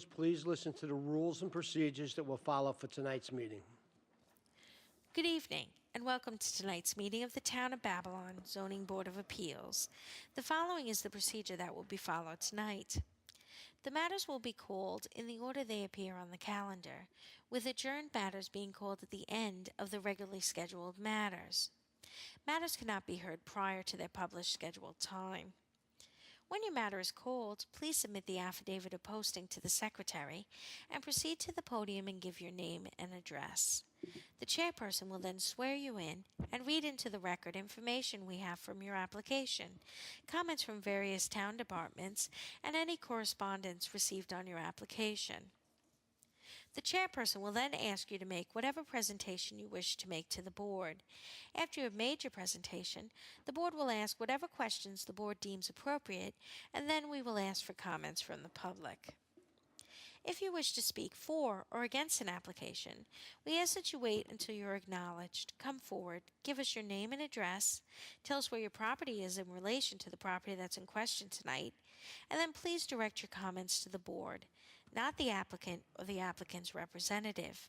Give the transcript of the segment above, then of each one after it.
Please listen to the rules and procedures that will follow for tonight's meeting. Good evening, and welcome to tonight's meeting of the Town of Babylon Zoning Board of Appeals. The following is the procedure that will be followed tonight. The matters will be called in the order they appear on the calendar, with adjourned matters being called at the end of the regularly scheduled matters. Matters cannot be heard prior to their published scheduled time. When your matter is called, please submit the affidavit of posting to the secretary and proceed to the podium and give your name and address. The chairperson will then swear you in and read into the record information we have from your application, comments from various town departments, and any correspondence received on your application. The chairperson will then ask you to make whatever presentation you wish to make to the board. After you have made your presentation, the board will ask whatever questions the board deems appropriate, and then we will ask for comments from the public. If you wish to speak for or against an application, we ask that you wait until you are acknowledged. Come forward, give us your name and address, tell us where your property is in relation to the property that's in question tonight, and then please direct your comments to the board, not the applicant or the applicant's representative.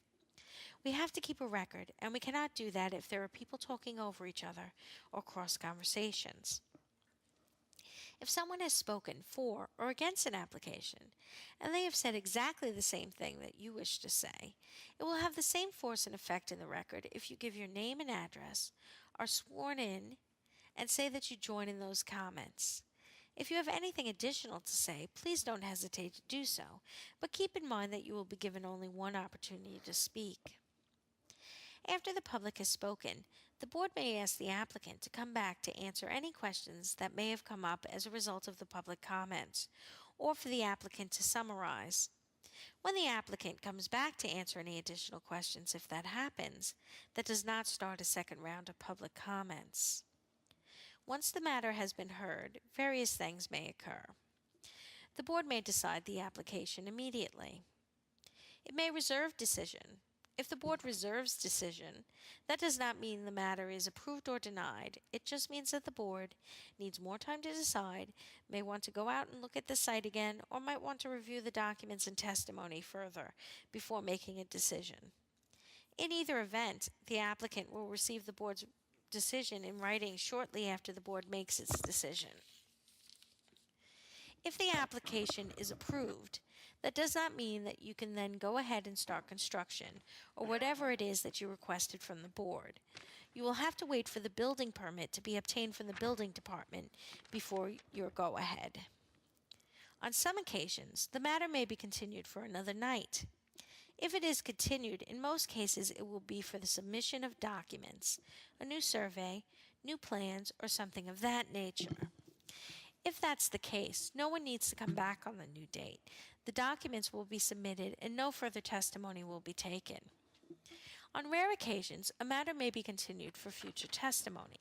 We have to keep a record, and we cannot do that if there are people talking over each other or cross conversations. If someone has spoken for or against an application, and they have said exactly the same thing that you wish to say, it will have the same force and effect in the record if you give your name and address, are sworn in, and say that you join in those comments. If you have anything additional to say, please don't hesitate to do so, but keep in mind that you will be given only one opportunity to speak. After the public has spoken, the board may ask the applicant to come back to answer any questions that may have come up as a result of the public comments, or for the applicant to summarize. When the applicant comes back to answer any additional questions, if that happens, that does not start a second round of public comments. Once the matter has been heard, various things may occur. The board may decide the application immediately. It may reserve decision. If the board reserves decision, that does not mean the matter is approved or denied. It just means that the board needs more time to decide, may want to go out and look at the site again, or might want to review the documents and testimony further before making a decision. In either event, the applicant will receive the board's decision in writing shortly after the board makes its decision. If the application is approved, that does not mean that you can then go ahead and start construction, or whatever it is that you requested from the board. You will have to wait for the building permit to be obtained from the building department before your go-ahead. On some occasions, the matter may be continued for another night. If it is continued, in most cases it will be for the submission of documents, a new survey, new plans, or something of that nature. If that's the case, no one needs to come back on the new date. The documents will be submitted and no further testimony will be taken. On rare occasions, a matter may be continued for future testimony.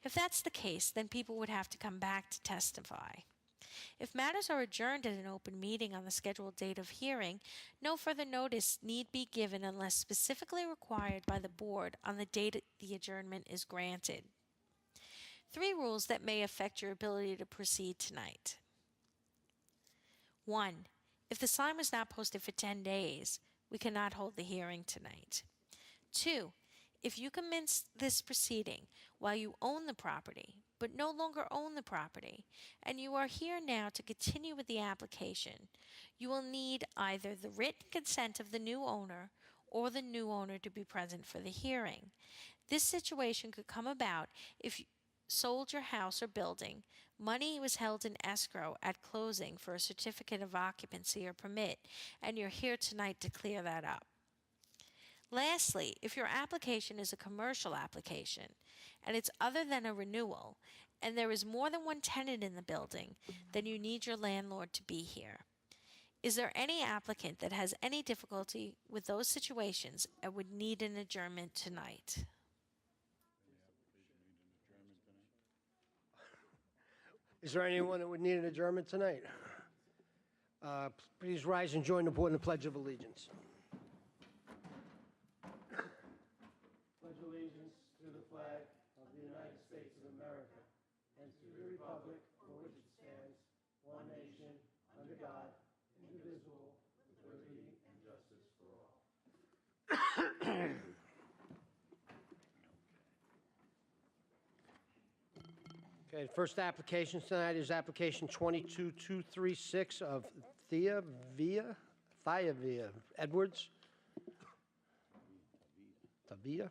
If that's the case, then people would have to come back to testify. If matters are adjourned at an open meeting on the scheduled date of hearing, no further notice need be given unless specifically required by the board on the date the adjournment is granted. 3 rules that may affect your ability to proceed tonight. 1. If the sign was not posted for 10 days, we cannot hold the hearing tonight. 2. If you commence this proceeding while you own the property, but no longer own the property, and you are here now to continue with the application, you will need either the written consent of the new owner or the new owner to be present for the hearing. This situation could come about if you sold your house or building, money was held in escrow at closing for a certificate of occupancy or permit, and you're here tonight to clear that up. Lastly, if your application is a commercial application and it's other than a renewal, and there is more than one tenant in the building, then you need your landlord to be here. Is there any applicant that has any difficulty with those situations and would need an adjournment tonight? Is there anyone that would need an adjournment tonight? Please rise and join the board in the Pledge of Allegiance. Pledge allegiance to the flag of the United States of America and to the republic for which it stands, one nation, under God, indivisible, with Okay, the first application tonight is application 22236 of Thea Edwards. Tavia?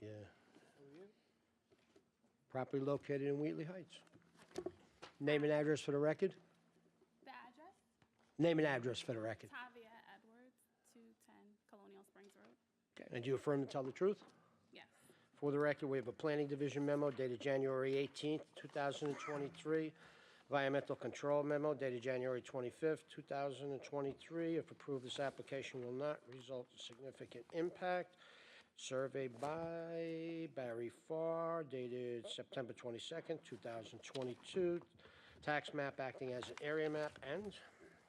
Yeah. Property located in Wheatley Heights. Name and address for the record? The address? Name and address for the record. Tavia Edwards, 210 Colonial Springs Road. Okay, and do you affirm to tell the truth? Yes. For the record, we have a planning division memo dated January 18th, 2023. Environmental control memo dated January 25th, 2023. If approved, this application will not result in significant impact. Survey by Barry Farr dated September 22nd, 2022. Tax map acting as an area map. And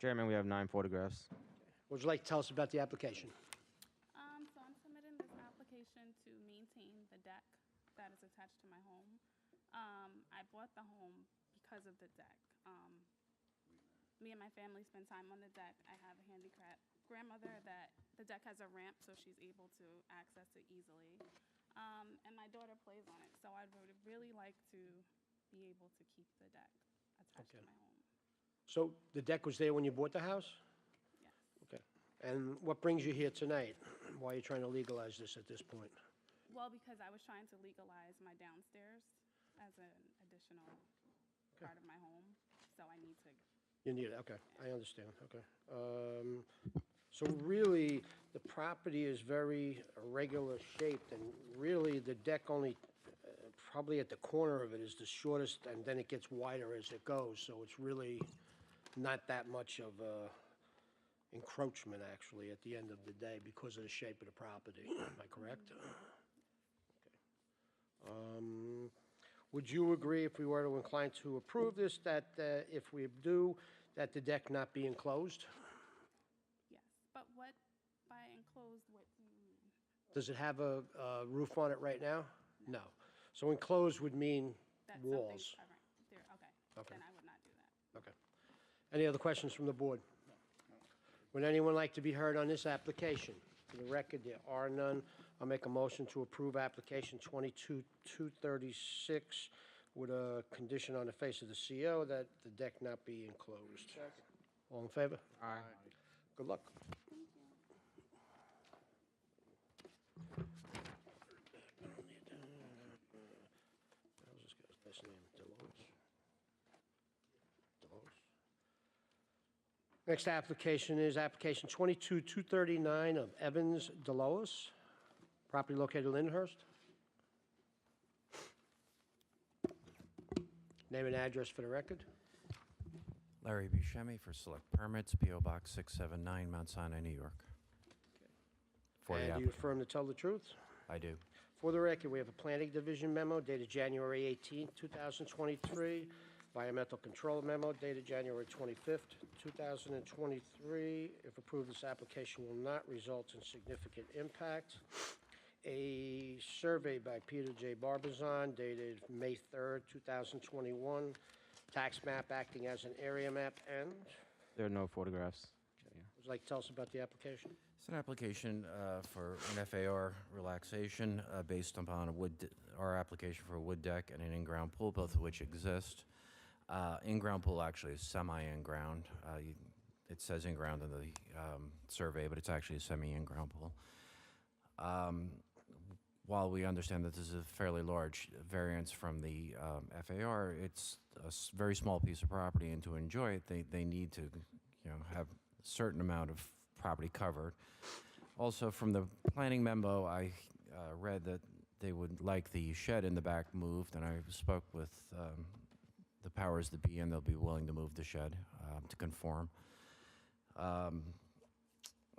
Chairman, we have 9 photographs. what would you like to tell us about the application? So I'm submitting this application to maintain the deck that is attached to my home. I bought the home because of the deck. Me and my family spend time on the deck. I have a handicapped grandmother that the deck has a ramp, so she's able to access it easily. And my daughter plays on it, so I would really like to be able to keep the deck attached to Okay. my home. So the deck was there when you bought the house? Yes. Okay. And what brings you here tonight? Why are you trying to legalize this at this point? Well, because I was trying to legalize my downstairs as an additional part of my home, so I need to. You need it, okay, I understand, okay. So really, the property is very irregular shaped, and really, the deck only, probably at the corner of it is the shortest, and then it gets wider as it goes, so it's really not that much of a encroachment, actually, at the end of the day, because of the shape of the property. Am I correct? Okay. Would you agree, if we were to incline to approve this, that if we do, that the deck not be enclosed? Yes, but what, by enclosed, what do you mean? Does it have a roof on it right now? No. So enclosed would mean That's walls. something, all right, there, okay. Okay. Then I would not do that. Okay. Any other questions from the board? Would anyone like to be heard on this application? For the record, there are none. I'll make a motion to approve application 22236 with a condition on the face of the CO that the deck not be enclosed. All in favor? Aye. Good luck. How's this guy's last name? Delos? Next application is application 22239 of Evans Delos, property located in Lyndhurst. Name and address for the record. Larry Buscemi for Select Permits, P.O. Box 679, Mount Sinai, New York. For the And do you applicant, affirm to tell the truth? I do. For the record, we have a planning division memo dated January 18th, 2023. Environmental control memo dated January 25th, 2023. If approved, this application will not result in significant impact. A survey by Peter J. Barbizon dated May 3rd, 2021. Tax map acting as an area map. And There are no photographs. would you like to tell us about the application? It's an application for an FAR relaxation based upon our application for a wood deck and an in-ground pool, both of which exist. In-ground pool actually is semi-in-ground. It says in-ground in the survey, but it's actually a semi-in-ground pool. While we understand that this is a fairly large variance from the FAR, it's a very small piece of property, and to enjoy it, they need to, have a certain amount of property covered. Also, from the planning memo, I read that they would like the shed in the back moved, and I spoke with the powers that be, and they'll be willing to move the shed to conform. What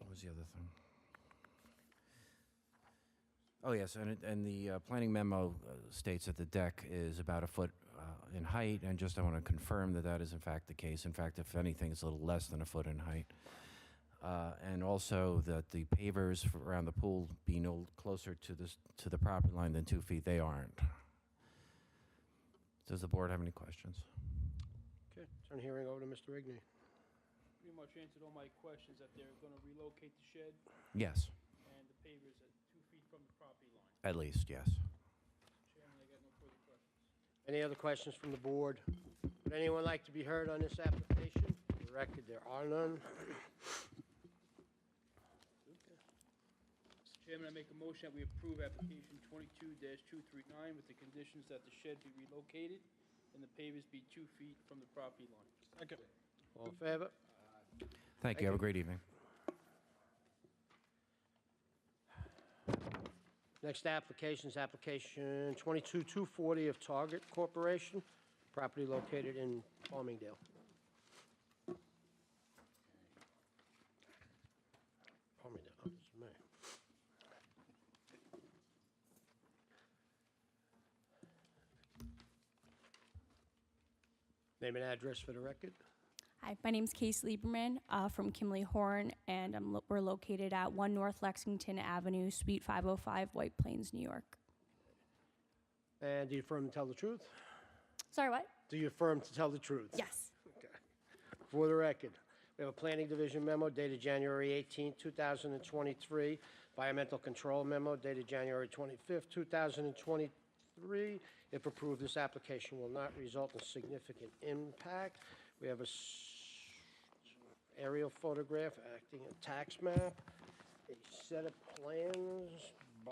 was the other thing? Oh, yes, and the planning memo states that the deck is about a foot in height, and just I want to confirm that that is in fact the case. In fact, if anything, it's a little less than a foot in height. And also that the pavers around the pool be no closer to the property line than 2 feet. They aren't. Does the board have any questions? Okay, turn the hearing over to Mr. Igney. Pretty much answered all my questions, that they're going to relocate the shed Yes. and the pavers at 2 feet from At least, yes. Any other questions from the board? Would anyone like to be heard on this application? For the record, there are none. Mr. Chairman, I make a motion that we approve application 22-239 with the conditions that the shed be relocated and the pavers be 2 feet from the property line. Second. All in favor? Thank you. Have a great evening. Next application is application 22240 of Target Corporation, property located in Farmingdale. Farmingdale, oh, this is me. Name and address for the record. Hi, my name's Case Lieberman from Kimley Horn, and we're located at 1 North Lexington Avenue, Suite 505, White Plains, New York. And do you affirm to tell the truth? Sorry, what? Do you affirm to tell the truth? Yes. Okay. For the record, we have a Planning Division memo dated January 18, 2023, Environmental Control memo dated January 25, 2023. If approved, this application will not result in significant impact. We have a aerial photograph acting a tax map, a set of plans by,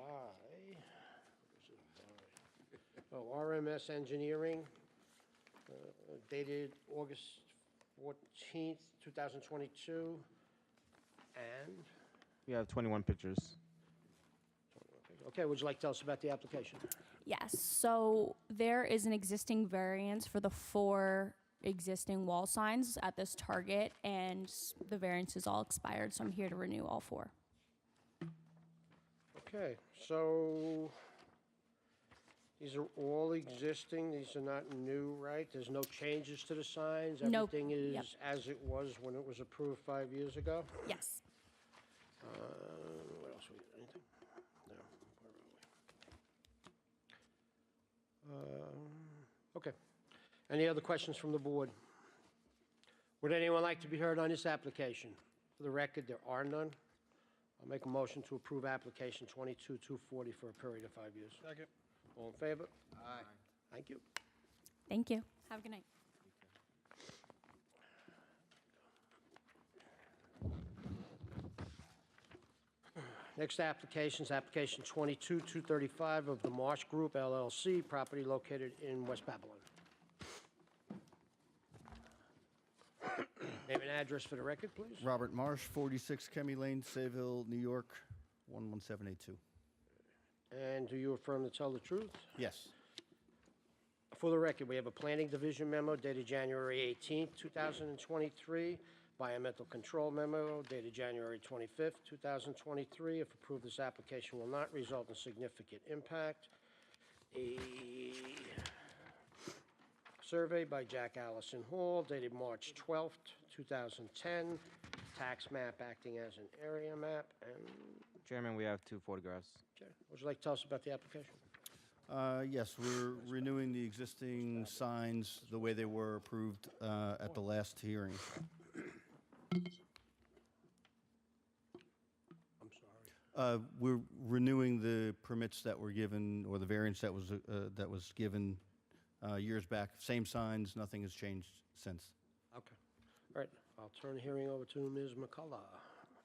RMS Engineering, dated August 14th, 2022, and, We have 21 pictures. okay, would you like to tell us about the application? Yes. So there is an existing variance for the 4 existing wall signs at this target, and the variance is all expired, so I'm here to renew all 4. Okay, so these are all existing, these are not new, right? There's no changes to the signs? Nope. Everything is Yep. as it was when it was approved 5 years ago? Yes. What else we, anything? No, where are we? Okay. Any other questions from the board? Would anyone like to be heard on this application? For the record, there are none. I'll make a motion to approve application 22240 for a period of 5 years. Second. All in favor? Aye. Thank you. Thank you. Have a good night. Next application is application 22235 of the Marsh Group LLC, property located in West Babylon. Name and address for the record, please. Robert Marsh, 46 Kemi Lane, Sayville, New York, 11782. And do you affirm to tell the truth? Yes. For the record, we have a Planning Division memo dated January 18th, 2023, Environmental Control memo dated January 25th, 2023. If approved, this application will not result in significant impact. A survey by Jack Allison Hall dated March 12th, 2010, tax map acting as an area map. And, Chairman, we have 2 photographs. okay, would you like to tell us about the application? Yes, we're renewing the existing signs the way they were approved at the last hearing. I'm sorry. We're renewing the permits that were given, or the variance that was given years back. Same signs, nothing has changed since. Okay. All right, I'll turn the hearing over to Ms. McCullough.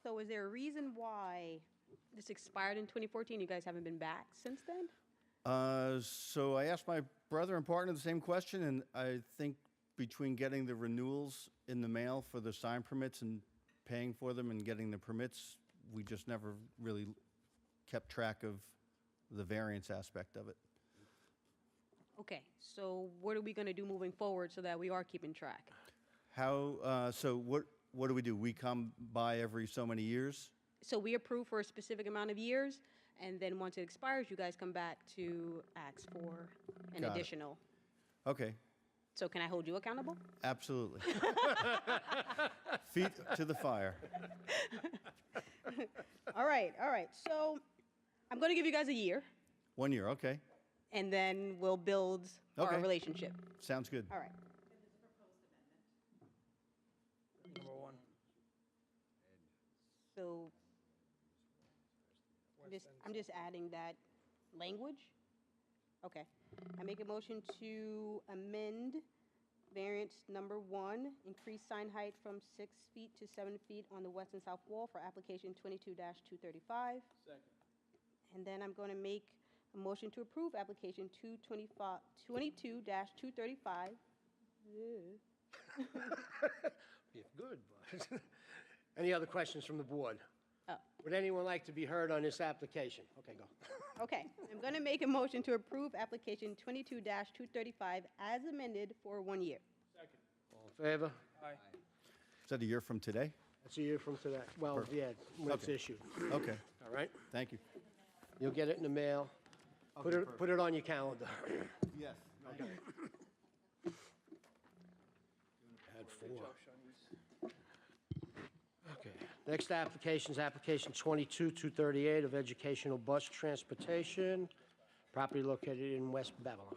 So is there a reason why this expired in 2014? You guys haven't been back since then? So I asked my brother and partner the same question, and I think between getting the renewals in the mail for the sign permits and paying for them and getting the permits, we just never really kept track of the variance aspect of it. Okay, so what are we going to do moving forward so that we are keeping track? So what do? We come by every so many years? So we approve for a specific amount of years, and then once it expires, you guys come back to ask for an Got it. additional. Okay, So can I hold you accountable? absolutely. Feet to the fire. All right. So I'm going to give you guys a year, 1 year, okay. and then we'll build our Okay. relationship. Sounds good. All right. Number 1. So I'm just adding that language? Okay. I make a motion to amend variance number 1, increase sign height from 6 feet to 7 feet on the west and south wall for application 22-235. Second. And then I'm going to make a motion to approve application 22-235. Yeah, good, but. Any other questions from the board? Oh. Would anyone like to be heard on this application? Okay, go. Okay, I'm going to make a motion to approve application 22-235 as amended for 1 year. Second. All in favor? Aye. Is that a year from today? That's a year from today. Well, Perfect. yeah, when it's Okay. issued. Okay, All right? thank you. You'll get it in the mail. Put it on your calendar. Yes. Okay. Had Good 4. job, Shawnees. Okay. Next application is application 22-238 of educational bus transportation, property located in West Babylon.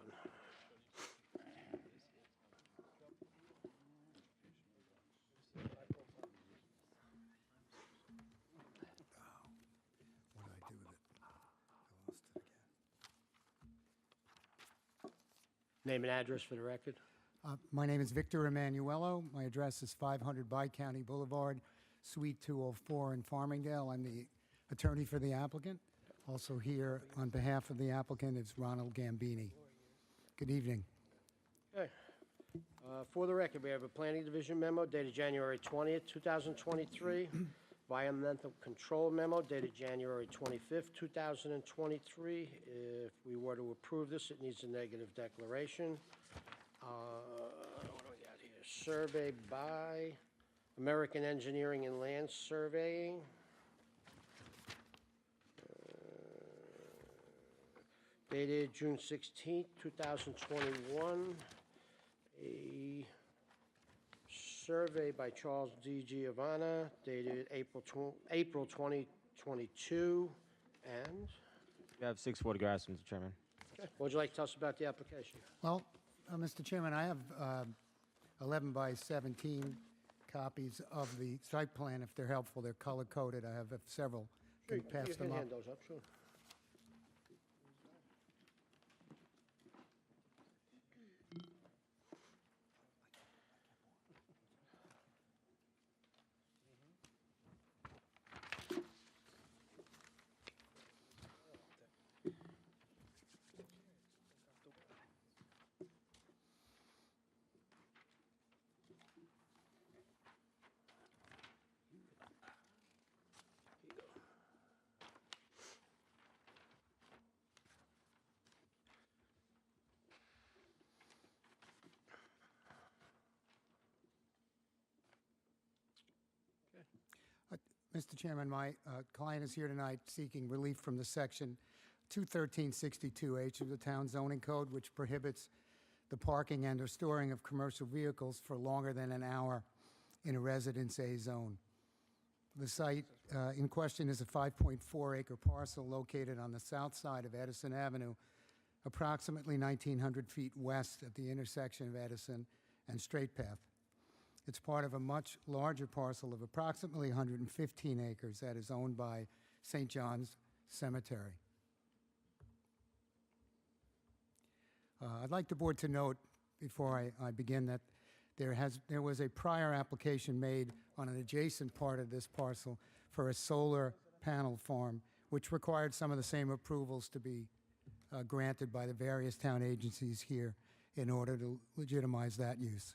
What did I do with it? I lost it again. Name and address for the record. My name is Victor Emanuello. My address is 500 Bi-County Boulevard, Suite 204 in Farmingdale. I'm the attorney for the applicant. Also here on behalf of the applicant is Ronald Gambini. Good evening. Okay. For the record, we have a planning division memo dated January 20th, 2023. Environmental control memo dated January 25th, 2023. If we were to approve this, it needs a negative declaration. What do we got here? Survey by American Engineering and Land Surveying. Dated June 16th, 2021. A survey by Charles D. Giovanna dated April 2022. And, We have 6 photographs, Mr. Chairman. okay, what would you like to tell us about the application? Well, Mr. Chairman, I have 11 by 17 copies of the site plan, if they're helpful. They're color-coded. I have several. Can pass You them can up. hand those up, sure. Mr. Chairman, my client is here tonight seeking relief from the section 21362H of the town zoning code, which prohibits the parking and or storing of commercial vehicles for longer than an hour in a Residence A zone. The site in question is a 5.4-acre parcel located on the south side of Edison Avenue, approximately 1,900 feet west at the intersection of Edison and Straight Path. It's part of a much larger parcel of approximately 115 acres that is owned by St. John's Cemetery. I'd like the board to note, before I begin, that there was a prior application made on an adjacent part of this parcel for a solar panel farm, which required some of the same approvals to be granted by the various town agencies here in order to legitimize that use.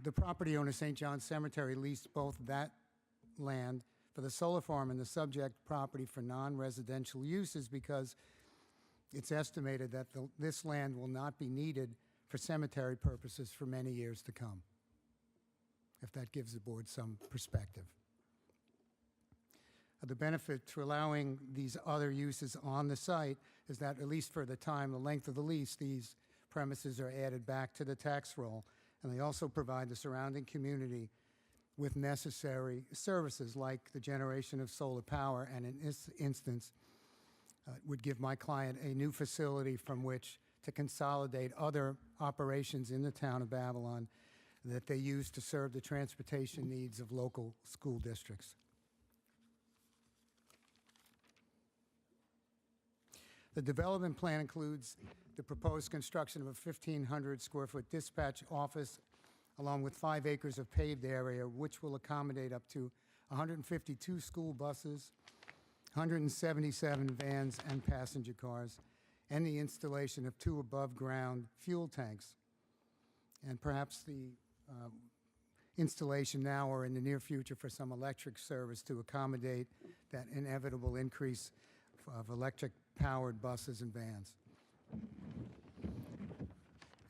The property owner, St. John's Cemetery, leased both that land for the solar farm and the subject property for non-residential uses because it's estimated that this land will not be needed for cemetery purposes for many years to come, if that gives the board some perspective. The benefit to allowing these other uses on the site is that, at least for the time, the length of the lease, these premises are added back to the tax roll, and they also provide the surrounding community with necessary services like the generation of solar power, and in this instance, would give my client a new facility from which to consolidate other operations in the town of Babylon that they use to serve the transportation needs of local school districts. The development plan includes the proposed construction of a 1,500-square-foot dispatch office, along with 5 acres of paved area, which will accommodate up to 152 school buses, 177 vans and passenger cars, and the installation of 2 above-ground fuel tanks. And perhaps the installation now or in the near future for some electric service to accommodate that inevitable increase of electric-powered buses and vans.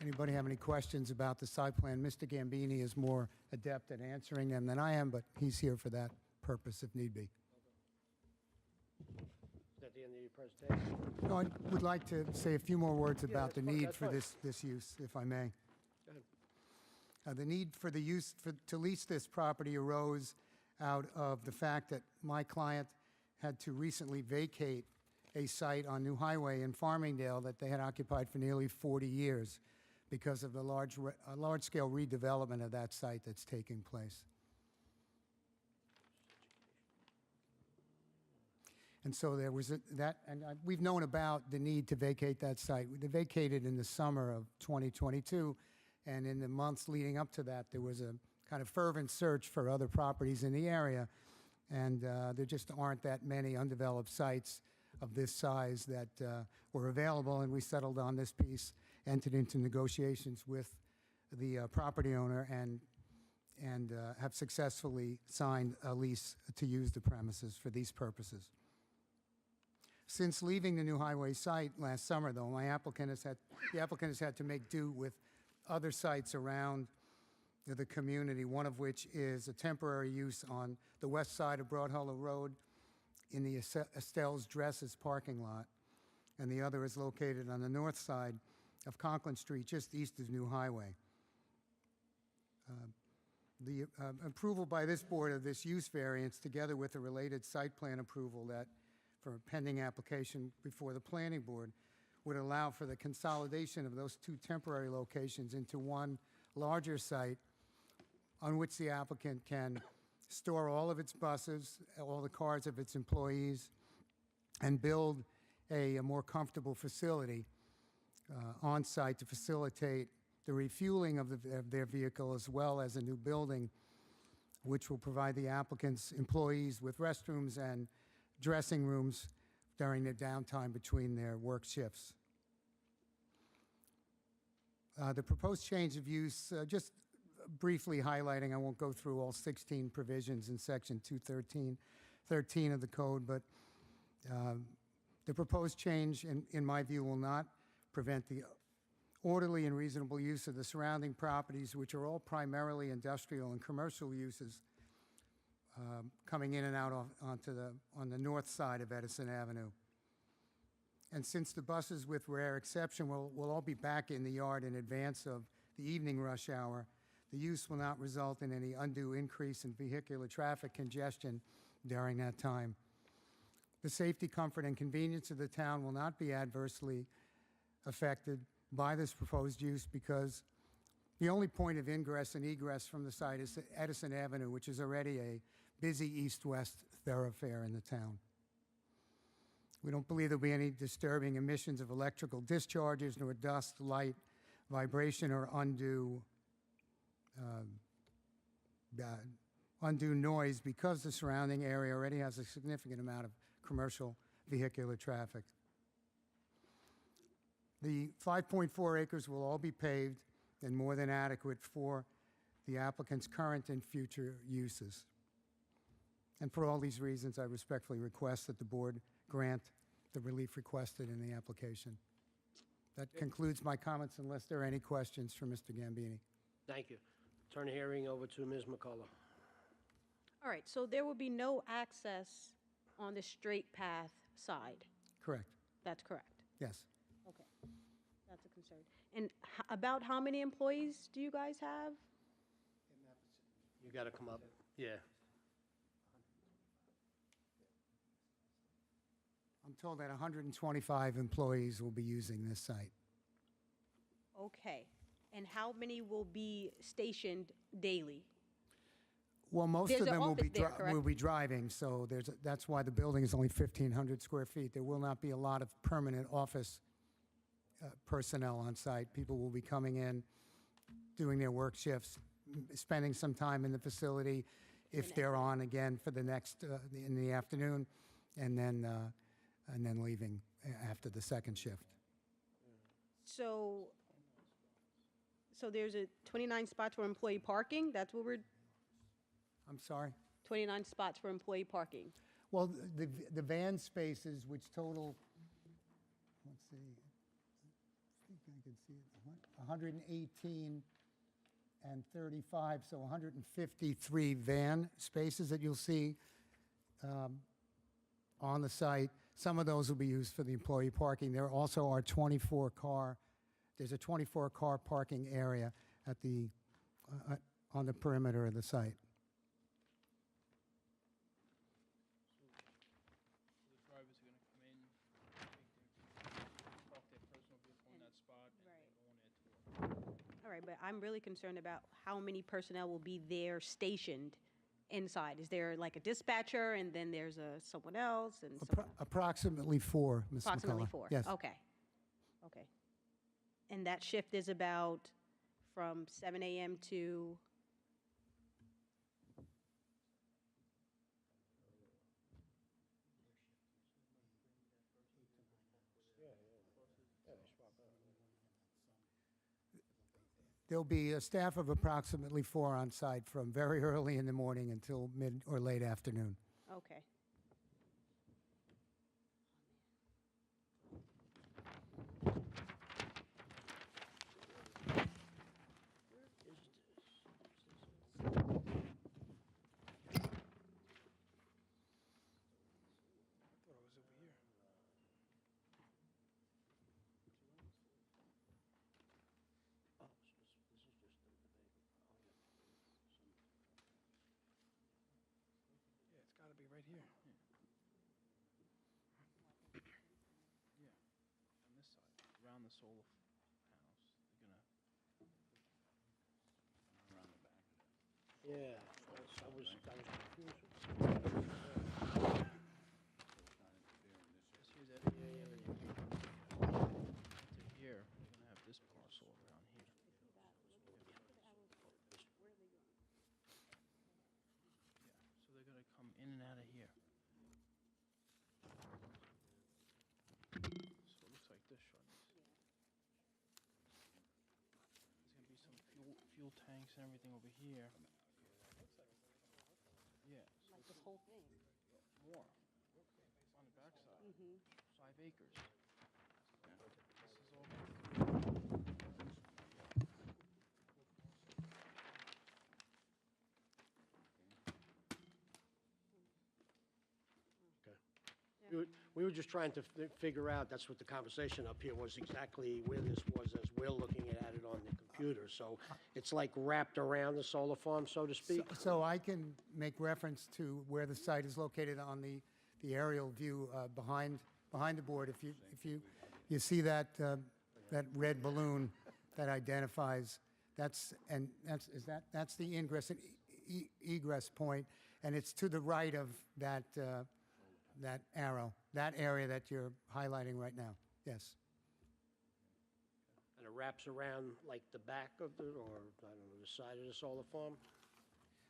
Anybody have any questions about the site plan? Mr. Gambini is more adept at answering them than I am, but he's here for that purpose if need be. Is that the end of your presentation? No, I would like to say a few more words about the that's fine, need that's for fine. this use, if I may. Go ahead. The need for the use to lease this property arose out of the fact that my client had to recently vacate a site on New Highway in Farmingdale that they had occupied for nearly 40 years because of the large-scale redevelopment of that site that's taking place. And so there was we've known about the need to vacate that site. They vacated in the summer of 2022, and in the months leading up to that, there was a kind of fervent search for other properties in the area, and there just aren't that many undeveloped sites of this size that were available, and we settled on this piece, entered into negotiations with the property owner, and have successfully signed a lease to use the premises for these purposes. Since leaving the New Highway site last summer, though, the applicant has had to make do with other sites around the community, one of which is a temporary use on the west side of Broad Hollow Road in the Estelle's Dresses parking lot, and the other is located on the north side of Conklin Street, just east of New Highway. The approval by this board of this use variance, together with a related site plan approval that for a pending application before the planning board, would allow for the consolidation of those 2 temporary locations into one larger site on which the applicant can store all of its buses, all the cars of its employees, and build a more comfortable facility on site to facilitate the refueling of their vehicle, as well as a new building which will provide the applicant's employees with restrooms and dressing rooms during their downtime between their work shifts. The proposed change of use, just briefly highlighting, I won't go through all 16 provisions in Section 213 of the code, but the proposed change, in my view, will not prevent the orderly and reasonable use of the surrounding properties, which are all primarily industrial and commercial uses, coming in and out on the north side of Edison Avenue. And since the buses, with rare exception, will all be back in the yard in advance of the evening rush hour, the use will not result in any undue increase in vehicular traffic congestion during that time. The safety, comfort, and convenience of the town will not be adversely affected by this proposed use because the only point of ingress and egress from the site is Edison Avenue, which is already a busy east-west thoroughfare in the town. We don't believe there'll be any disturbing emissions of electrical discharges, nor dust, light, vibration, or undue noise because the surrounding area already has a significant amount of commercial vehicular traffic. The 5.4 acres will all be paved and more than adequate for the applicant's current and future uses. And for all these reasons, I respectfully request that the board grant the relief requested in the application. That concludes my comments, unless there are any questions for Mr. Gambini. Thank you. Turn the hearing over to Ms. McCullough. All right, so there will be no access on the straight path side. Correct. That's correct. Yes. Okay, that's a concern. And about how many employees do you guys have? You got to come up. Yeah. I'm told that 125 employees will be using this site. Okay, and how many will be stationed daily? Well, most There's of an them will be, office there, correct? will be driving, so that's why the building is only 1,500 square feet. There will not be a lot of permanent office personnel on site. People will be coming in, doing their work shifts, spending some time in the facility if they're on again for the next, in the afternoon, and then leaving after the second shift. So there's 29 spots for employee parking? That's what we're, I'm sorry? 29 spots for employee parking? Well, the van spaces, which total, let's see, I think I can see it, 118 and 35, so 153 van spaces that you'll see on the site. Some of those will be used for the employee parking. There also are 24-car, there's a 24-car parking area at the, on the perimeter of the site. So the drivers are gonna come in, park their personal vehicle in that spot, and then go on their tour. All right, but I'm really concerned about how many personnel will be there stationed inside. Is there like a dispatcher, and then there's someone else, and someone? Approximately 4, Ms. McCullough. Approximately 4? Yes. Okay. Okay. And that shift is about from 7 a.m. to? There'll be a staff of approximately 4 on site from very early in the morning until mid or late afternoon. Okay. Yeah, it's gotta be right here. Yeah. On this side, around the solar panels, they're gonna. Around the back of it. Yeah, I was confused. Just use that area to here, we're gonna have this parcel around here. Yeah, so they're gonna come in and out of here. So it looks like this, Shawnee's. There's gonna be some fuel tanks and everything over here. Yeah. Like this whole thing? More. On the backside. 5 acres. This is all. We were just trying to figure out, that's what the conversation up here was, exactly where this was as we're looking at it on the computer. So it's like wrapped around the solar farm, so to speak? So I can make reference to where the site is located on the aerial view behind the board. If you see that red balloon that identifies, that's the ingress and egress point, and it's to the right of that arrow, that area that you're highlighting right now. Yes. And it wraps around like the back of the, or I don't know, the side of the solar farm?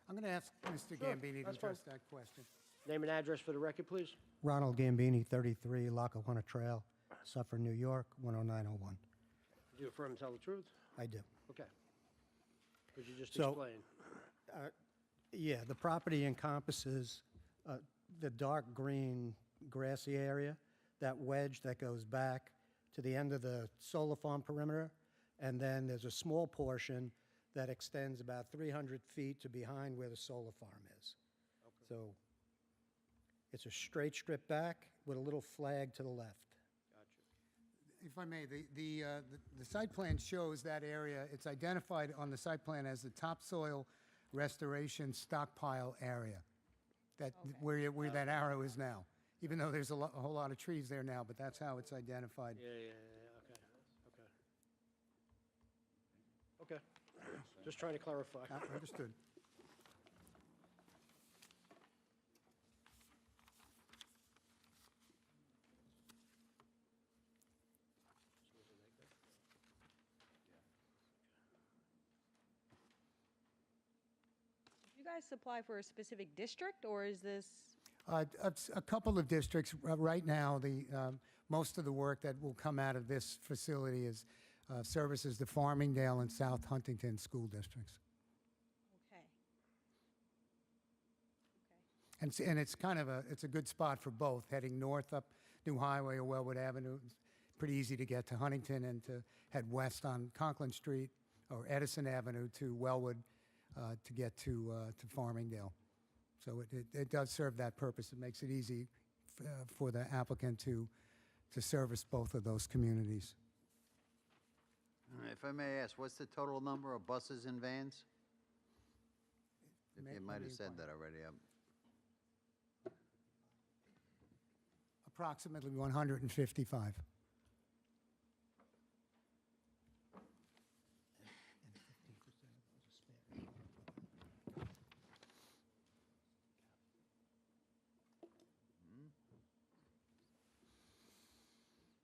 I'm going to ask Mr. Sure, Gambini to that's fine. address that question. Name and address for the record, please. Ronald Gambini, 33 Lackawanna Trail, Suffolk, New York, 10901. Do you affirm and tell the truth? I do. Okay. Could you just So- explain? Yeah, the property encompasses the dark green grassy area, that wedge that goes back to the end of the solar farm perimeter, and then there's a small portion that extends about 300 feet to behind where the solar farm is. So it's a straight strip back with a little flag to the left. If I may, the site plan shows that area. It's identified on the site plan as the topsoil restoration stockpile area, where that arrow is now, even though there's a whole lot of trees there now, but that's how it's identified. Yeah, okay. Just trying to clarify. Understood. you guys supply for a specific district, or is this? A couple of districts. Right now, most of the work that will come out of this facility is services the Farmingdale and South Huntington school districts. Okay. And it's kind of it's a good spot for both, heading north up New Highway or Wellwood Avenue. It's pretty easy to get to Huntington, and to head west on Conklin Street or Edison Avenue to Wellwood to get to Farmingdale. So it does serve that purpose. It makes it easy for the applicant to service both of those communities. If I may ask, what's the total number of buses and vans? If you might have said that already. Approximately 155.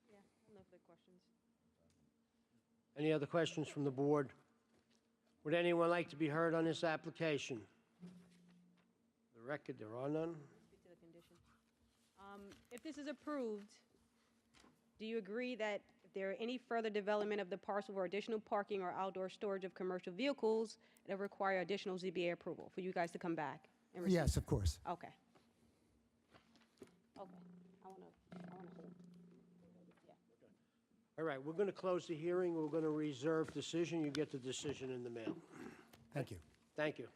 Yeah, no further questions. Any other questions from the board? Would anyone like to be heard on this application? The record, there are none. Speak to the condition. If this is approved, do you agree that if there are any further development of the parcel or additional parking or outdoor storage of commercial vehicles, that require additional ZBA approval for you guys to come back and receive? Yes, of course. Okay. Okay. I want to hold. Yeah. All right, we're going to close the hearing. We're going to reserve decision. You get the decision in the mail. Thank you. Thank you.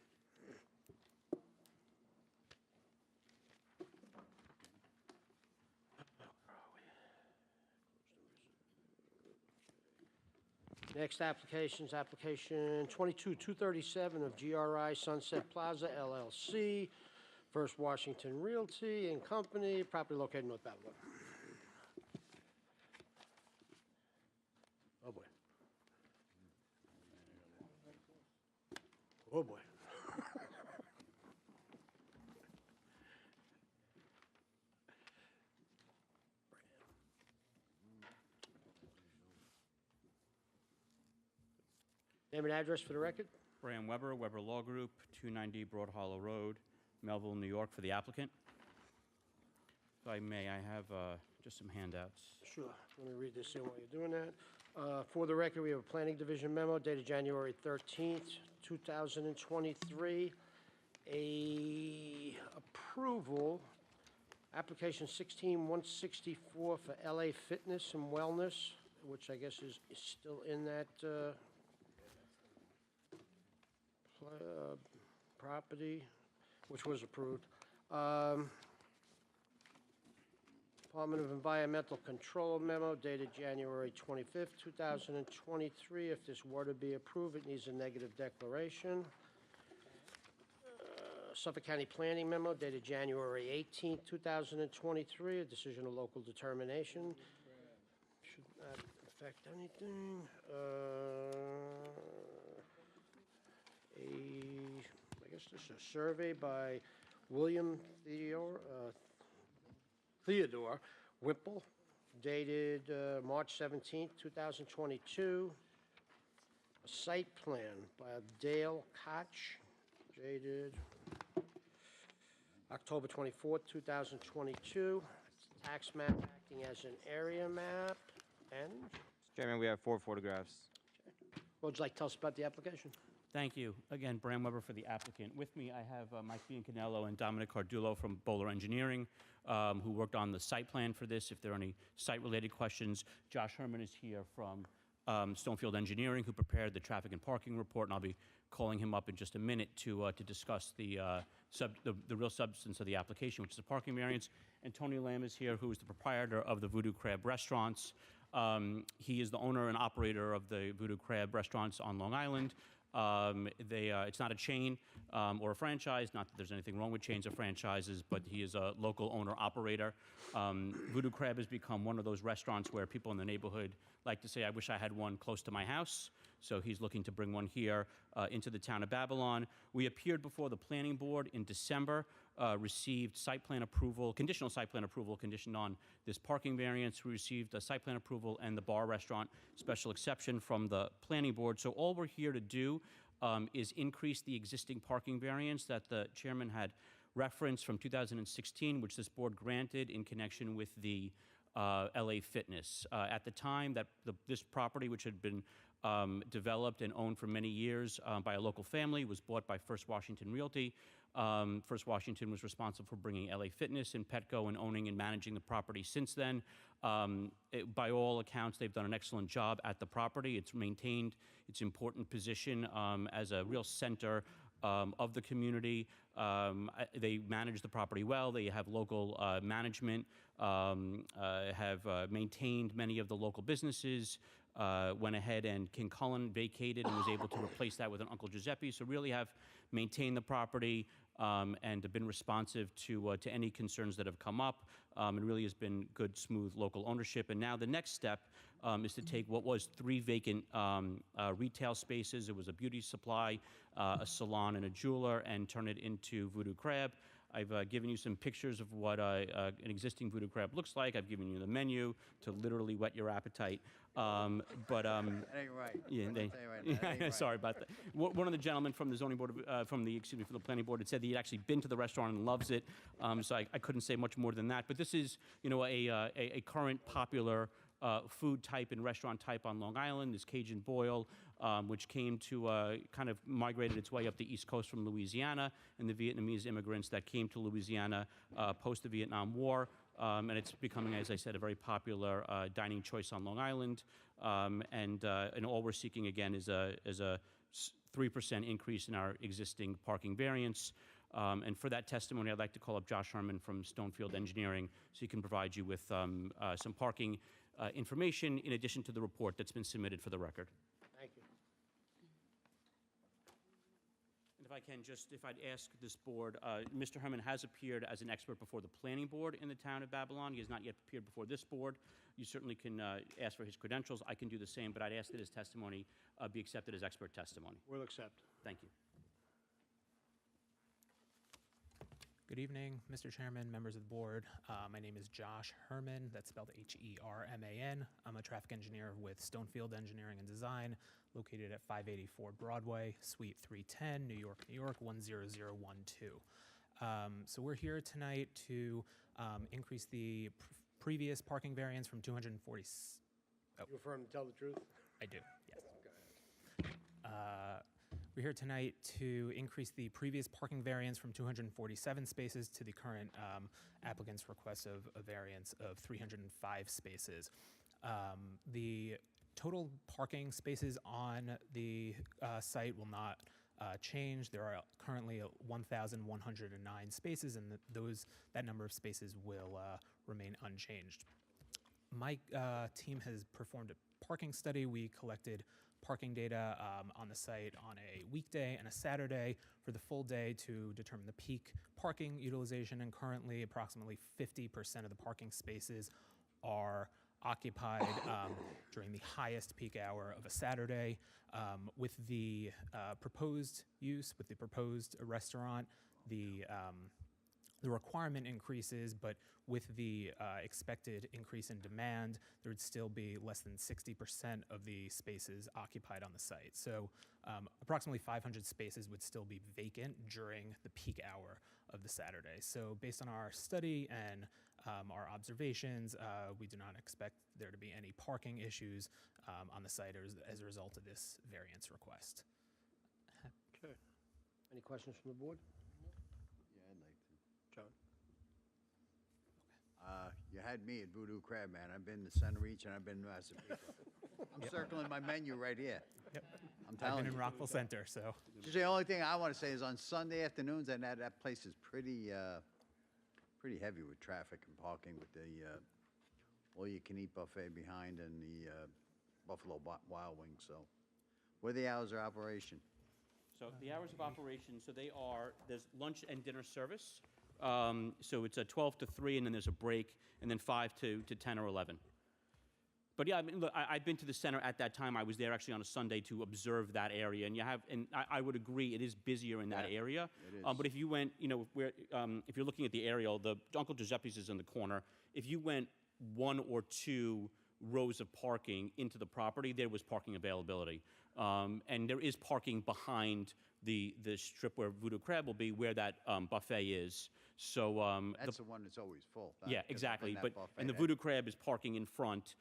Next application is application 22-237 of GRI Sunset Plaza LLC, First Washington Realty and Company, property located in North Babylon. Oh, boy. Oh, boy. Name and address for the record? Brian Weber, Weber Law Group, 290 Broad Hollow Road, Melville, New York, for the applicant. If I may, I have just some handouts. Sure. Let me read this in while you're doing that. For the record, we have a Planning Division memo dated January 13th, 2023. Approval, application 16164 for LA Fitness and Wellness, which I guess is still in that property, which was approved. Department of Environmental Control memo dated January 25th, 2023. If this were to be approved, it needs a negative declaration. Suffolk County Planning memo dated January 18th, 2023. A decision of local determination. Should not affect anything. I guess this is a survey by William Theodore Whipple, dated March 17th, 2022. A site plan by Dale Koch, dated October 24th, 2022. Tax map acting as an area map. And Chairman, we have 4 photographs. what would you like to tell us about the application? Thank you. Again, Brian Weber for the applicant. With me, I have Mike Biancanello and Dominic Cardullo from Bowler Engineering, who worked on the site plan for this. If there are any site-related questions, Josh Herman is here from Stonefield Engineering, who prepared the traffic and parking report, and I'll be calling him up in just a minute to discuss the real substance of the application, which is a parking variance. And Tony Lamb is here, who is the proprietor of the Voodoo Crab Restaurants. He is the owner and operator of the Voodoo Crab Restaurants on Long Island. It's not a chain or a franchise, not that there's anything wrong with chains or franchises, but he is a local owner-operator. Voodoo Crab has become one of those restaurants where people in the neighborhood like to say, I wish I had one close to my house. So he's looking to bring one here into the town of Babylon. We appeared before the planning board in December, received site plan approval, conditional site plan approval conditioned on this parking variance. We received a site plan approval and the bar restaurant special exception from the planning board. So all we're here to do is increase the existing parking variance that the chairman had referenced from 2016, which this board granted in connection with the LA Fitness. At the time, that this property, which had been developed and owned for many years by a local family, was bought by First Washington Realty. First Washington was responsible for bringing LA Fitness and Petco and owning and managing the property since then. By all accounts, they've done an excellent job at the property. It's maintained its important position as a real center of the community. They manage the property well. They have local management, have maintained many of the local businesses, went ahead and King Cullen vacated and was able to replace that with an Uncle Giuseppe. So really have maintained the property and have been responsive to any concerns that have come up. It really has been good, smooth local ownership. And now the next step is to take what was 3 vacant retail spaces. It was a beauty supply, a salon, and a jeweler, and turn it into Voodoo Crab. I've given you some pictures of what an existing Voodoo Crab looks like. I've given you the menu to literally whet your appetite. That ain't right. Yeah, That ain't right. sorry about that. One of the gentlemen from the zoning board, from the planning board, had said that he'd actually been to the restaurant and loves it. So I couldn't say much more than that. But this is, a current popular food type and restaurant type on Long Island. This Cajun Boil, which came to kind of migrated its way up the East Coast from Louisiana, and the Vietnamese immigrants that came to Louisiana post the Vietnam War. And it's becoming, as I said, a very popular dining choice on Long Island. And all we're seeking again is a 3% increase in our existing parking variance. And for that testimony, I'd like to call up Josh Herman from Stonefield Engineering, so he can provide you with some parking information in addition to the report that's been submitted for the record. Thank you. And if I can, if I'd ask this board, Mr. Herman has appeared as an expert before the planning board in the town of Babylon. He has not yet appeared before this board. You certainly can ask for his credentials. I can do the same, but I'd ask that his testimony be accepted as expert testimony. We'll accept. Thank you. Good evening, Mr. Chairman, members of the board. My name is Josh Herman, that's spelled Herman. I'm a traffic engineer with Stonefield Engineering and Design, located at 584 Broadway, Suite 310, New York, New York, 10012. So we're here tonight to increase the previous parking variance from 240. You affirm to tell the truth? I do, yes. Go ahead. We're here tonight to increase the previous parking variance from 247 spaces to the current applicant's request of a variance of 305 spaces. The total parking spaces on the site will not change. There are currently 1,109 spaces, and that number of spaces will remain unchanged. My team has performed a parking study. We collected parking data on the site on a weekday and a Saturday for the full day to determine the peak parking utilization, and currently approximately 50% of the parking spaces are occupied during the highest peak hour of a Saturday. With the proposed use, with the proposed restaurant, the requirement increases, but with the expected increase in demand, there would still be less than 60% of the spaces occupied on the site. So approximately 500 spaces would still be vacant during the peak hour of the Saturday. So based on our study and our observations, we do not expect there to be any parking issues on the site as a result of this variance request. Okay. Any questions from the board? Yeah, I'd like to. John? You had me at Voodoo Crab, man. I've been to Center Reach and I've been to Massapequa. I'm circling my menu right here. Yep. I'm telling I've been in you. Rockville Center, so. Just the only thing I want to say is on Sunday afternoons, and that place is pretty heavy with traffic and parking with the all-you-can-eat buffet behind and the Buffalo Wild Wings. So, what are the hours of operation? So the hours of operation, there's lunch and dinner service. So it's a 12 to 3, and then there's a break, and then 5 to 10 or 11. But yeah, I mean, look, I've been to the center at that time. I was there actually on a Sunday to observe that area, and I would agree it is busier in that area. It is. But if you went, if you're looking at the aerial, the Uncle Giuseppe's is in the corner. If you went 1 or 2 rows of parking into the property, there was parking availability. And there is parking behind the strip where Voodoo Crab will be, where that buffet is. So That's the one that's always full. yeah, 'cause I've been exactly. that But buffet and the there. Voodoo Crab is parking in front,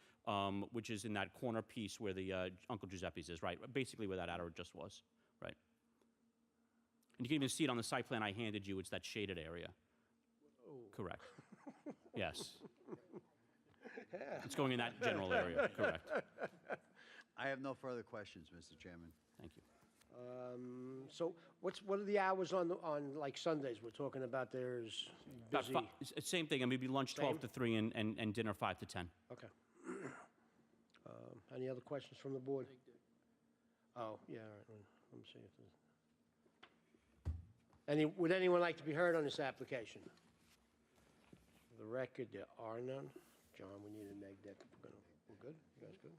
which is in that corner piece where the Uncle Giuseppe's is, right? Basically where that adder just was, right? And you can even see it on the site plan I handed you. It's that shaded area. Correct. Yes. It's going in that general area. Correct. I have no further questions, Mr. Chairman. Thank you. So what are the hours on like Sundays? We're talking about there's About busy. same thing. I mean, maybe lunch 12 to 3 and dinner 5 to 10. Okay. Any other questions from the board? Oh, yeah, all right. Let me see if there's... Would anyone like to be heard on this application? For the record, there are none. John, we need a neg deck. We're good? You guys good?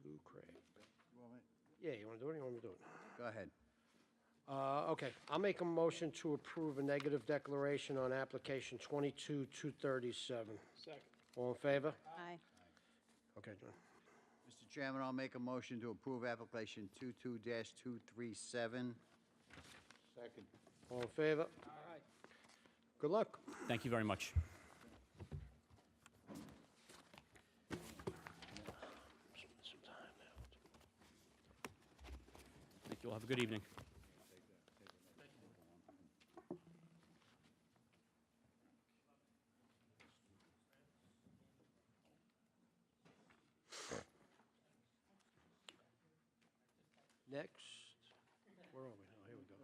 Voodoo Crab. Yeah, you want to do it or you want me to do it? Go ahead. Okay, I'll make a motion to approve a negative declaration on application 22-237. Second. All in favor? Aye. Okay, John. Mr. Chairman, I'll make a motion to approve application 22-237. Second. All in favor? Aye. Good luck. Thank you very much. Thank you all. Have a good evening. Next, where are we? Oh, here we go.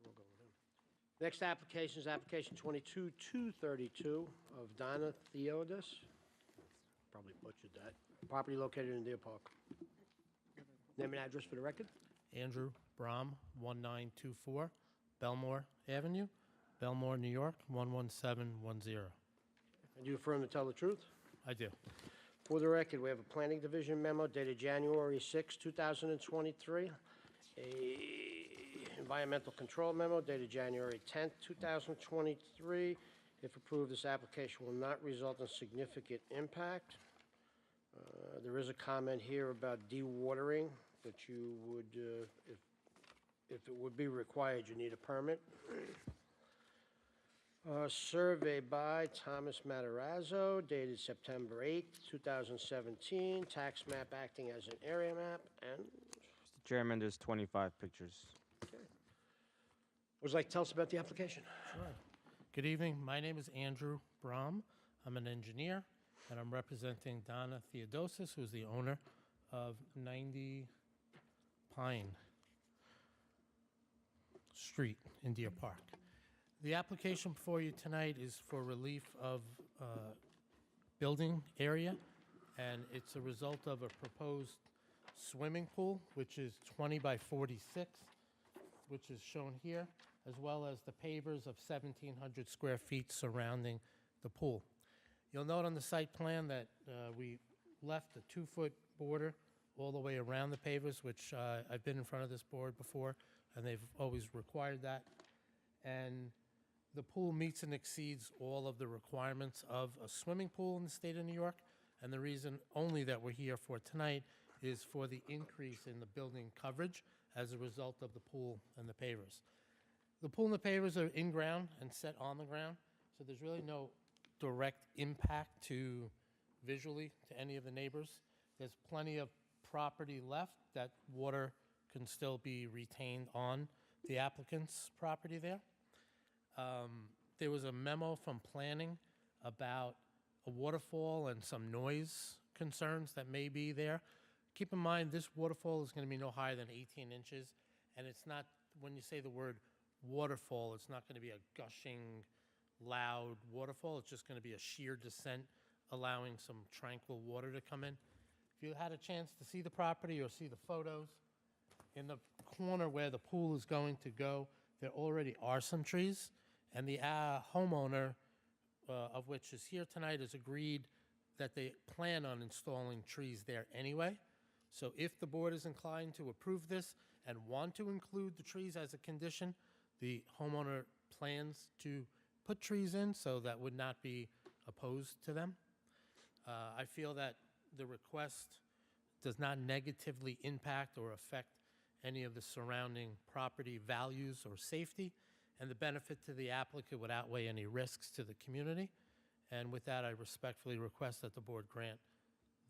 We'll go with him. Next application is application 22-232 of Donna Theodos. Probably butchered that. Property located in Deer Park. Name and address for the record? Andrew Brom, 1924 Belmore Avenue, Belmore, New York, 11710. And you affirm to tell the truth? I do. For the record, we have a Planning Division memo dated January 6, 2023, a Environmental Control memo dated January 10, 2023. If approved, this application will not result in significant impact. There is a comment here about dewatering, that you would, if it would be required, you need a permit. Survey by Thomas Matarazzo, dated September 8, 2017. Tax map acting as an area map. And Mr. Chairman, there's 25 pictures. would you like to tell us about the application? Sure. Good evening. My name is Andrew Brom. I'm an engineer, and I'm representing Donna Theodosis, who's the owner of 90 Pine Street in Deer Park. The application before you tonight is for relief of building area, and it's a result of a proposed swimming pool, which is 20 by 46, which is shown here, as well as the pavers of 1,700 square feet surrounding the pool. You'll note on the site plan that we left a 2-foot border all the way around the pavers, which I've been in front of this board before, and they've always required that. And the pool meets and exceeds all of the requirements of a swimming pool in the state of New York, and the reason only that we're here for tonight is for the increase in the building coverage as a result of the pool and the pavers. The pool and the pavers are in-ground and set on the ground, so there's really no direct impact to visually to any of the neighbors. There's plenty of property left that water can still be retained on the applicant's property there. There was a memo from planning about a waterfall and some noise concerns that may be there. Keep in mind, this waterfall is going to be no higher than 18 inches, and it's not, when you say the word waterfall, it's not going to be a gushing, loud waterfall. It's just going to be a sheer descent, allowing some tranquil water to come in. If you had a chance to see the property or see the photos, in the corner where the pool is going to go, there already are some trees, and the homeowner, of which is here tonight, has agreed that they plan on installing trees there anyway. So if the board is inclined to approve this and want to include the trees as a condition, the homeowner plans to put trees in, so that would not be opposed to them. I feel that the request does not negatively impact or affect any of the surrounding property values or safety, and the benefit to the applicant would outweigh any risks to the community. And with that, I respectfully request that the board grant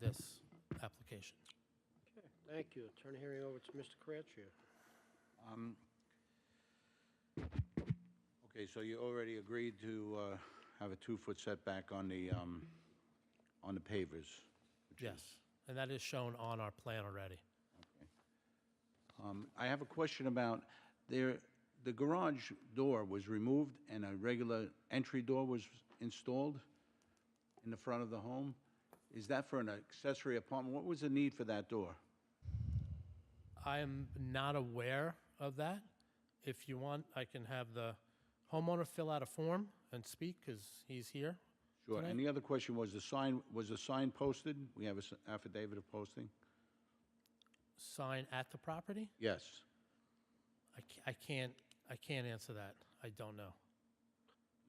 this application. Okay, thank you. Turn the hearing over to Mr. Crabtree. Okay, so you already agreed to have a 2-foot setback on the pavers? Yes, and that is shown on our plan already. I have a question about the garage door was removed and a regular entry door was installed in the front of the home. Is that for an accessory apartment? What was the need for that door? I am not aware of that. If you want, I can have the homeowner fill out a form and speak, because he's here. Sure. tonight. And the other question was the sign posted? We have an affidavit of posting? Sign at the property? Yes. I can't answer that. I don't know.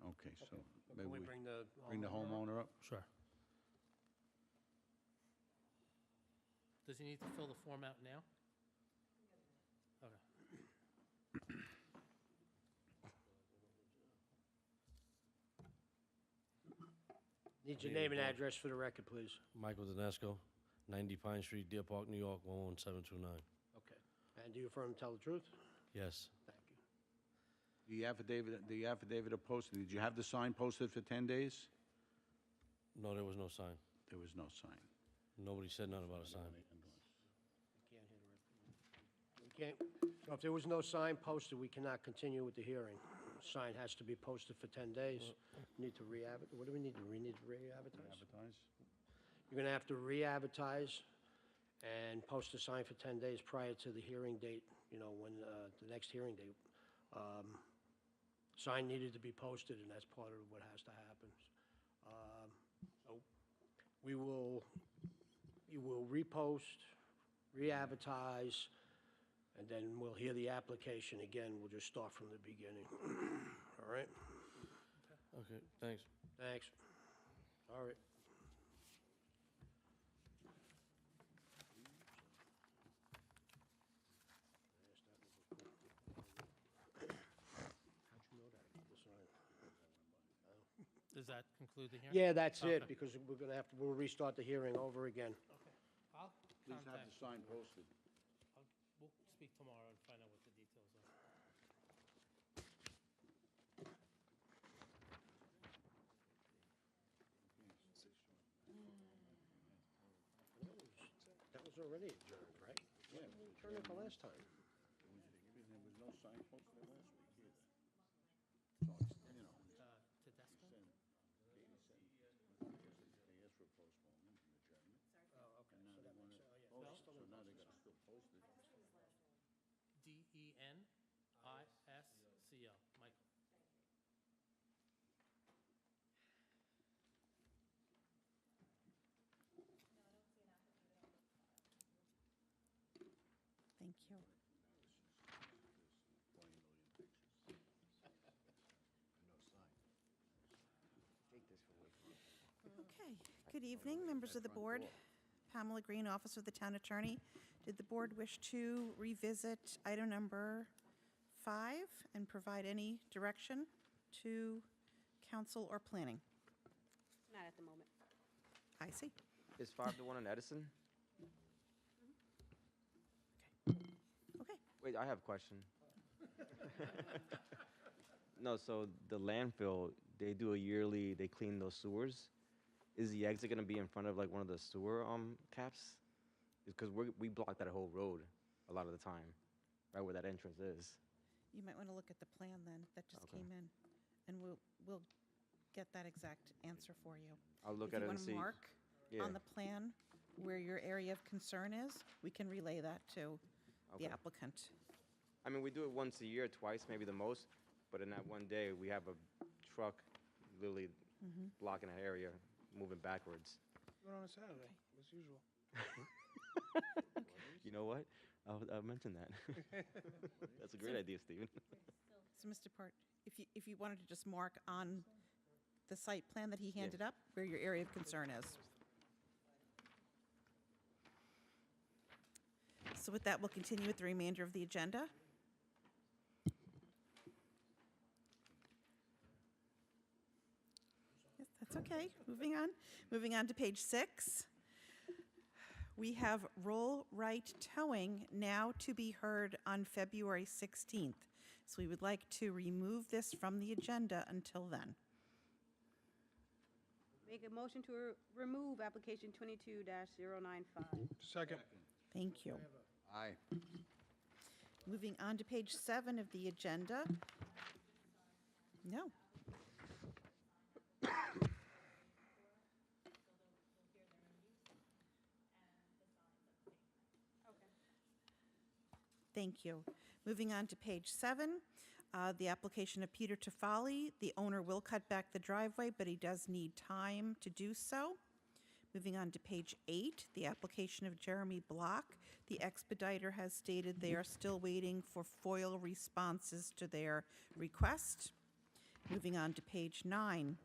Okay, so Can maybe we we bring the homeowner up? Sure. Does he need to fill the form out now? Okay. Need your name and address for the record, please. Michael Dinesco, 90 Pine Street, Deer Park, New York, 11729. Okay. And do you affirm to tell the truth? Yes. Thank you. The affidavit of posting, did you have the sign posted for 10 days? No, there was no sign. There was no sign. Nobody said nothing about a sign. We can't, so if there was no sign posted, we cannot continue with the hearing. Sign has to be posted for 10 days. Need to re-advertise. What do we need to, we need to re-advertise? You're gonna have to re-advertise and post a sign for 10 days prior to the hearing date, you know, when, the next hearing date. Sign needed to be posted, and that's part of what has to happen. So you will repost, re-advertise, and then we'll hear the application again. We'll just start from the beginning. All right? Okay, thanks. Thanks. All right. Does that conclude the hearing? Yeah, that's Okay. it, because we're gonna have to, we'll restart the hearing over again. Okay. I'll Please have contact, the sign posted. we'll speak tomorrow and find out what the details are. That was already adjourned, right? Yeah. We adjourned it the last time. There was no sign posted last week either. So, it's, you know. Tedesco? They asked for a postponement, an adjournment. Oh, okay. And now they want to post, so now they got to still post it. Denisco, Michael. Thank you. Okay, good evening, members of the board. Pamela Green, Office of the Town Attorney. Did the board wish to revisit item number 5 and provide any direction to council or planning? Not at the moment. I see. Is 5 the one on Edison? Okay. Wait, I have a question. No, so the landfill, they do a yearly, they clean those sewers. Is the exit gonna be in front of like one of the sewer caps? Because we block that whole road a lot of the time, right where that entrance is. You might want to look at the plan then that just Okay. came in, and we'll get that exact answer for you. I'll look If at you it want and to see. mark Yeah. on the plan where your area of concern is, we can relay that to the Okay. applicant. I mean, we do it once a year, twice, maybe the most, but in that one day, we have a truck literally Mhm. blocking that area, moving backwards. Do it on a Saturday, as usual. You know what? I'll mention that. That's a great idea, Steven. So, Mr. Part, if you wanted to just mark on the site plan that he handed up, where your area of concern is. So with that, we'll continue with the remainder of the agenda. Yes, that's okay. Moving on. Moving on to page 6. We have Roll Right Towing now to be heard on February 16th. So we would like to remove this from the agenda until then. Make a motion to remove application 22-095. Second. Thank you. Aye. Moving on to page 7 of the agenda. No. Thank you. Moving on to page 7, the application of Peter Tafali. The owner will cut back the driveway, but he does need time to do so. Moving on to page 8, the application of Jeremy Block. The expediter has stated they are still waiting for FOIL responses to their request. Moving on to page 9.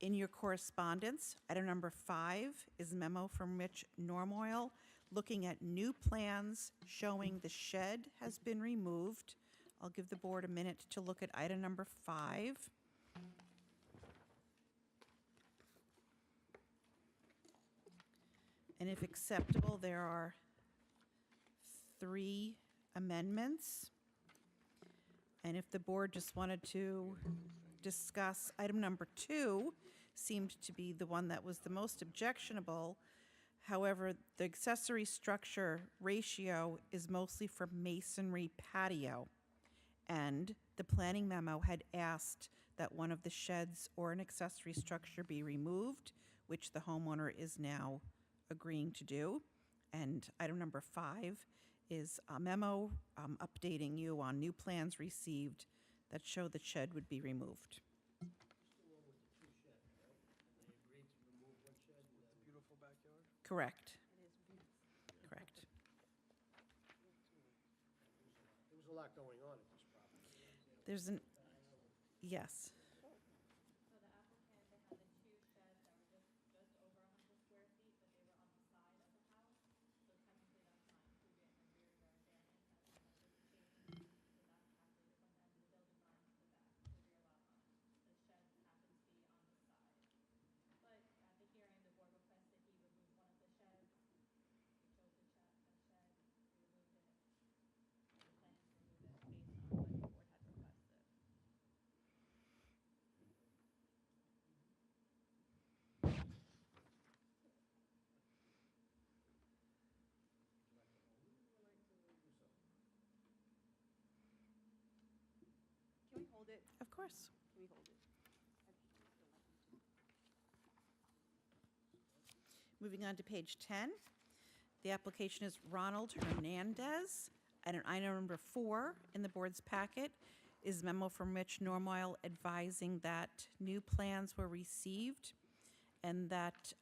In your correspondence, item number 5 is memo from Rich Normoyle looking at new plans showing the shed has been removed. I'll give the board a minute to look at item number 5. And if acceptable, there are 3 amendments. And if the board just wanted to discuss item number 2, seemed to be the one that was the most objectionable. However, the accessory structure ratio is mostly for masonry patio. And the planning memo had asked that one of the sheds or an accessory structure be removed, which the homeowner is now agreeing to do. And item number 5 is a memo updating you on new plans received that show the shed would be removed. Beautiful backyard. Correct. Correct. There was a lot going on at this property. There's an, yes. Can we hold it? Of course. Can we hold it? Moving on to page 10. The application is Ronald Hernandez. And item number 4 in the board's packet is memo from Rich Normoyle advising that new plans were received and that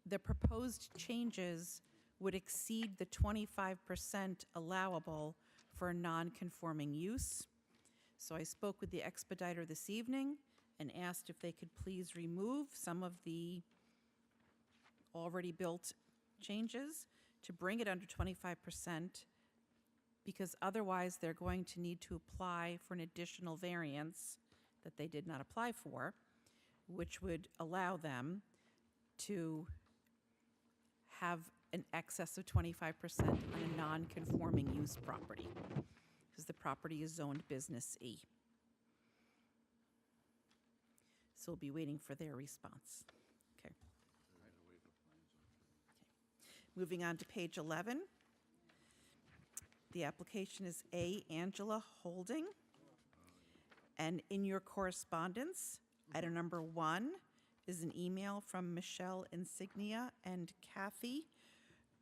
the proposed changes would exceed the 25% allowable for a non-conforming use. So I spoke with the expediter this evening and asked if they could please remove some of the already built changes to bring it under 25%, because otherwise they're going to need to apply for an additional variance that they did not apply for, which would allow them to have an excess of 25% on a non-conforming use property, because the property is zoned Business E. So we'll be waiting for their response. Okay. Moving on to page 11. The application is A. Angela Holding. And in your correspondence, item number 1 is an email from Michelle Insignia and Kathy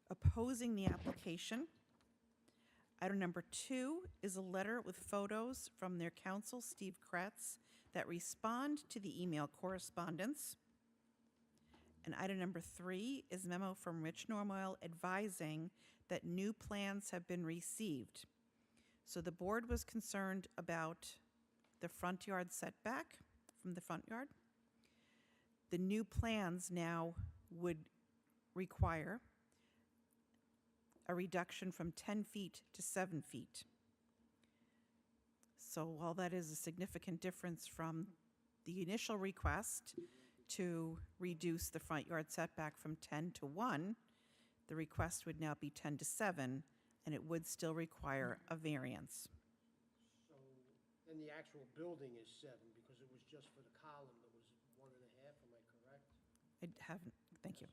opposing the application. Item number 2 is a letter with photos from their counsel, Steve Kretz, that respond to the email correspondence. And item number 3 is memo from Rich Normoyle advising that new plans have been received. So the board was concerned about the front yard setback from the front yard. The new plans now would require a reduction from 10 feet to 7 feet. So while that is a significant difference from the initial request to reduce the front yard setback from 10 to 1, the request would now be 10 to 7, and it would still require a variance. So then the actual building is 7 because it was just for the column that was 1.5, am I correct? I haven't, thank you.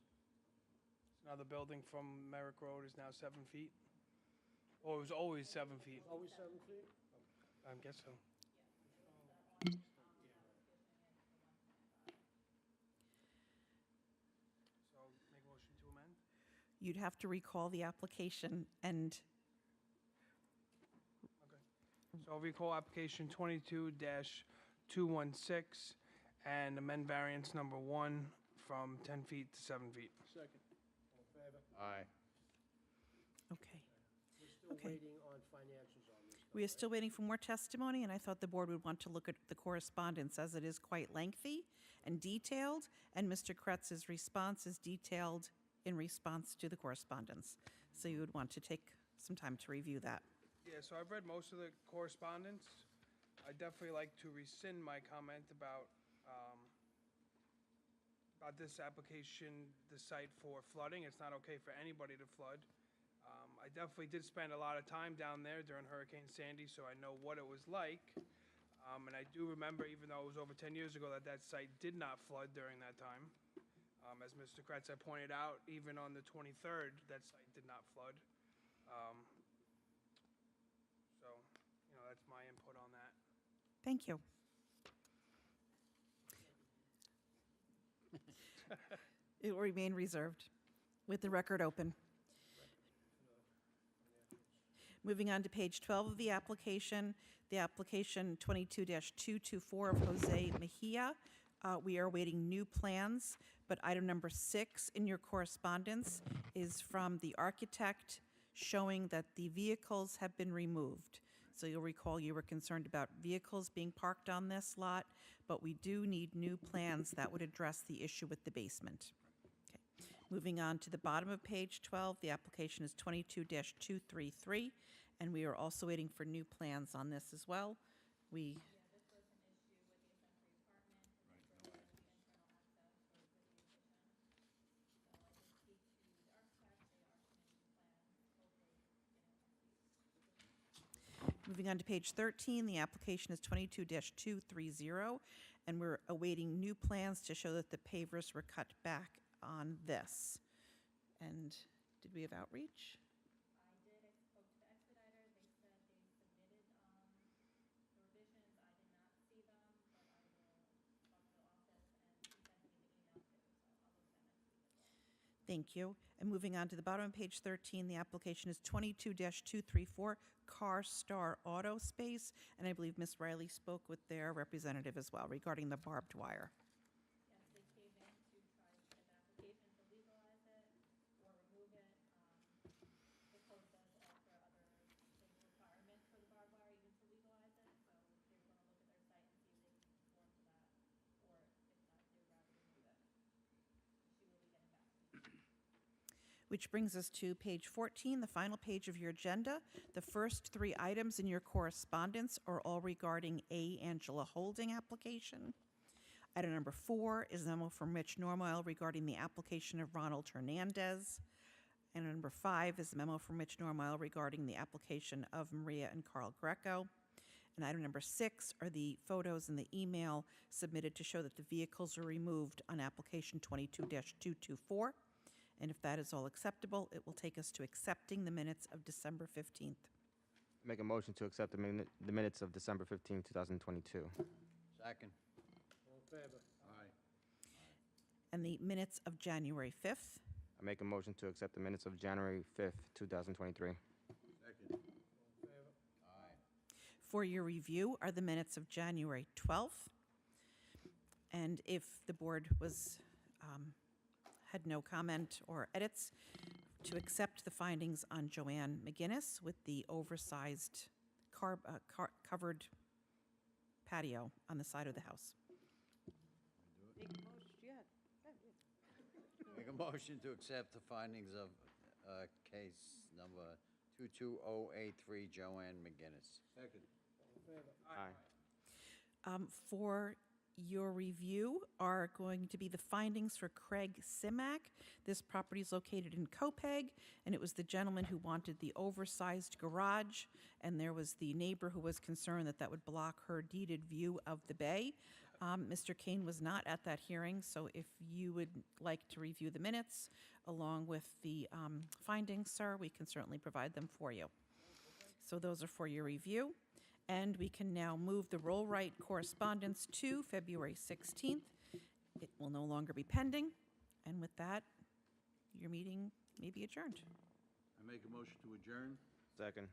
Now the building from Merrick Road is now 7 feet? Or it was always 7 feet? Always 7 feet? I guess so. So make a motion to amend? You'd have to recall the application and So I'll recall application 22-216 and amend variance number 1 from 10 feet to 7 feet. Second. All in favor? Aye. okay. We're still Okay. waiting on financials on this. We are still waiting for more testimony, and I thought the board would want to look at the correspondence as it is quite lengthy and detailed, and Mr. Kretz's response is detailed in response to the correspondence. So you would want to take some time to review that. Yeah, so I've read most of the correspondence. I'd definitely like to rescind my comment about this application, the site for flooding. It's not okay for anybody to flood. I definitely did spend a lot of time down there during Hurricane Sandy, so I know what it was like. And I do remember, even though it was over 10 years ago, that site did not flood during that time. As Mr. Kretz had pointed out, even on the 23rd, that site did not flood. So, that's my input on that. Thank you. It will remain reserved with the record open. Moving on to page 12 of the application 22-224 of Jose Mejia. We are awaiting new plans, but item number 6 in your correspondence is from the architect showing that the vehicles have been removed. So you'll recall you were concerned about vehicles being parked on this lot, but we do need new plans that would address the issue with the basement. Okay. Moving on to the bottom of page 12, the application is 22-233, and we are also waiting for new plans on this as well. Moving on to page 13, the application is 22-230, and we're awaiting new plans to show that the pavers were cut back on this. And did we have outreach? Thank you. And moving on to the bottom of page 13, the application is 22-234, Car Star Auto Space, and I believe Ms. Riley spoke with their representative as well regarding the barbed wire. Which brings us to page 14, the final page of your agenda. The first 3 items in your correspondence are all regarding A. Angela Holding application. Item number 4 is a memo from Rich Normoyle regarding the application of Ronald Hernandez. And number 5 is a memo from Rich Normoyle regarding the application of Maria and Carl Greco. And item number 6 are the photos in the email submitted to show that the vehicles are removed on application 22-224. And if that is all acceptable, it will take us to accepting the minutes of December 15th. Make a motion to accept the minutes of December 15, 2022. Second. All in favor? Aye. And the minutes of January 5th. I make a motion to accept the minutes of January 5th, 2023. Second. All in favor? Aye. For your review are the minutes of January 12th. And if the board had no comment or edits, to accept the findings on Joanne McGinnis with the oversized covered patio on the side of the house. Make a motion to accept the findings of case number 22083, Joanne McGinnis. Second. Aye. For your review are going to be the findings for Craig Simak. This property is located in Copeg, and it was the gentleman who wanted the oversized garage, and there was the neighbor who was concerned that that would block her deeded view of the bay. Mr. Kane was not at that hearing, so if you would like to review the minutes along with the findings, sir, we can certainly provide them for you. So those are for your review. And we can now move the roll right correspondence to February 16th. It will no longer be pending. And with that, your meeting may be adjourned. I make a motion to adjourn. Second.